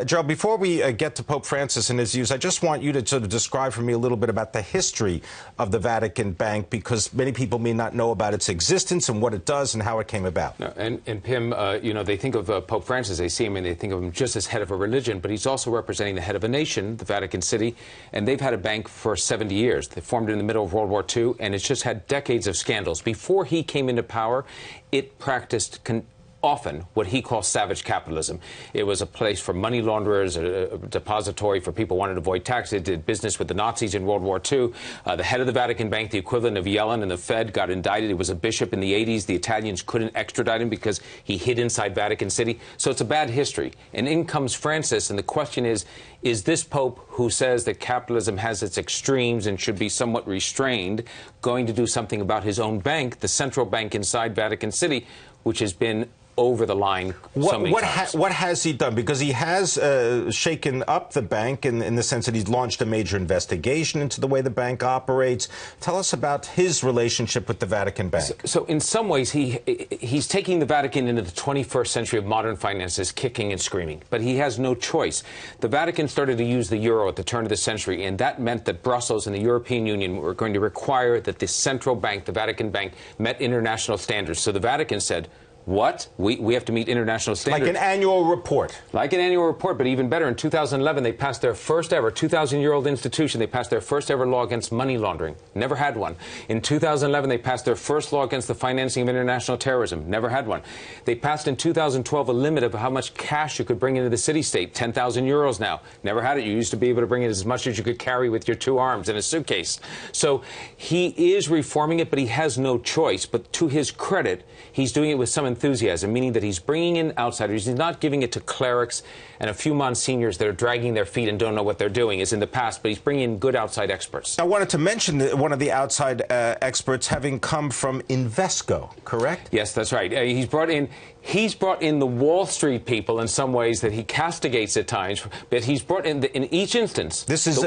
Gerald, before we get to Pope Francis and his views, I just want you to sort of describe for me a little bit about the history of the Vatican Bank, because many people may not know about its existence and what it does and how it came about. No, and Pim, you know, they think of Pope Francis, they see him and they think of him just as head of a religion, but he's also representing the head of a nation, the Vatican City, and they've had a bank for 70 years. They formed in the middle of World War II, and it's just had decades of scandals. Before he came into power, it practiced often what he calls savage capitalism. It was a place for money launderers, a depository for people who wanted to avoid taxes. It did business with the Nazis in World War II. The head of the Vatican Bank, the equivalent of Yellen and the Fed, got indicted. He was a bishop in the 80s. The Italians couldn't extradite him because he hid inside Vatican City. So it's a bad history. And in comes Francis, and the question is this Pope, who says that capitalism has its extremes and should be somewhat restrained, going to do something about his own bank, the central bank inside Vatican City, which has been over the line so many times? What has he done? Because he has shaken up the bank in the sense that he's launched a major investigation into the way the bank operates. Tell us about his relationship with the Vatican Bank. So in some ways, he's taking the Vatican into the 21st century of modern finances, kicking and screaming. But he has no choice. The Vatican started to use the euro at the turn of the century, and that meant that Brussels and the European Union were going to require that the central bank, the Vatican Bank, met international standards. So the Vatican said, what? We have to meet international standards. Like an annual report. Like an annual report, but even better, in 2011, they passed their first ever, 2,000-year-old institution, they passed their first ever law against money laundering. Never had one. In 2011, they passed their first law against the financing of international terrorism. Never had one. They passed in 2012 a limit of how much cash you could bring into the city-state, 10,000 euros now. Never had it. You used to be able to bring in as much as you could carry with your two arms in a suitcase. So he is reforming it, but he has no choice. But to his credit, he's doing it with some enthusiasm, meaning that he's bringing in outsiders. He's not giving it to clerics and a few monsignors that are dragging their feet and don't know what they're doing, as in the past, but he's bringing in good outside experts. I wanted to mention one of the outside experts having come from Invesco, correct? Yes, that's right. He's brought in the Wall Street people in some ways that he castigates at times, but he's brought in each instance. This is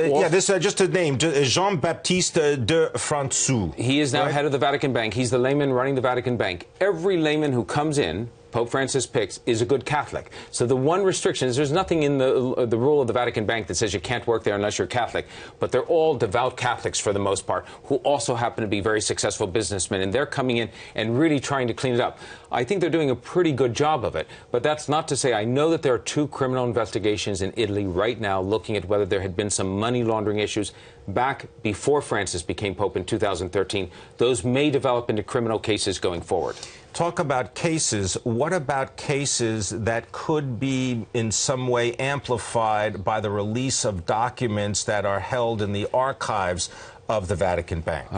just a name, Jean-Baptiste de François. He is now head of the Vatican Bank. He's the layman running the Vatican Bank. Every layman who comes in, Pope Francis picks, is a good Catholic. So the one restriction is there's nothing in the rule of the Vatican Bank that says you can't work there unless you're Catholic. But they're all devout Catholics for the most part, who also happen to be very successful businessmen. And they're coming in and really trying to clean it up. I think they're doing a pretty good job of it. But that's not to say, I know that there are 2 criminal investigations in Italy right now looking at whether there had been some money laundering issues back before Francis became Pope in 2013. Those may develop into criminal cases going forward. Talk about cases. What about cases that could be in some way amplified by the release of documents that are held in the archives of the Vatican Bank?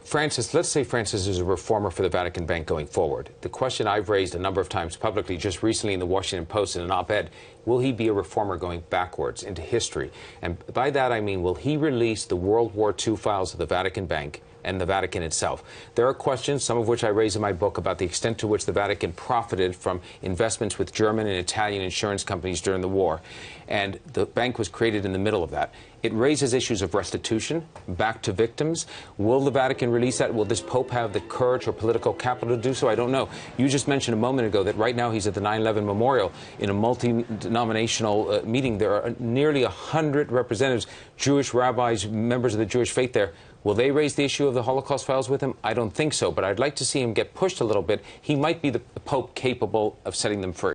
Francis, let's say Francis is a reformer for the Vatican Bank going forward. The question I've raised a number of times publicly, just recently in the Washington Post in an op-ed, will he be a reformer going backwards into history? And by that I mean, will he release the World War II files of the Vatican Bank and the Vatican itself? There are questions, some of which I raise in my book, about the extent to which the Vatican profited from investments with German and Italian insurance companies during the war. And the bank was created in the middle of that. It raises issues of restitution back to victims. Will the Vatican release that? Will this Pope have the courage or political capital to do so? I don't know. You just mentioned a moment ago that right now he's at the 9/11 memorial in a multi-denominational meeting. There are nearly 100 representatives, Jewish rabbis, members of the Jewish faith there. Will they raise the issue of the Holocaust files with him? I don't think so, but I'd like to see him get pushed a little bit. He might be the Pope capable of setting them free.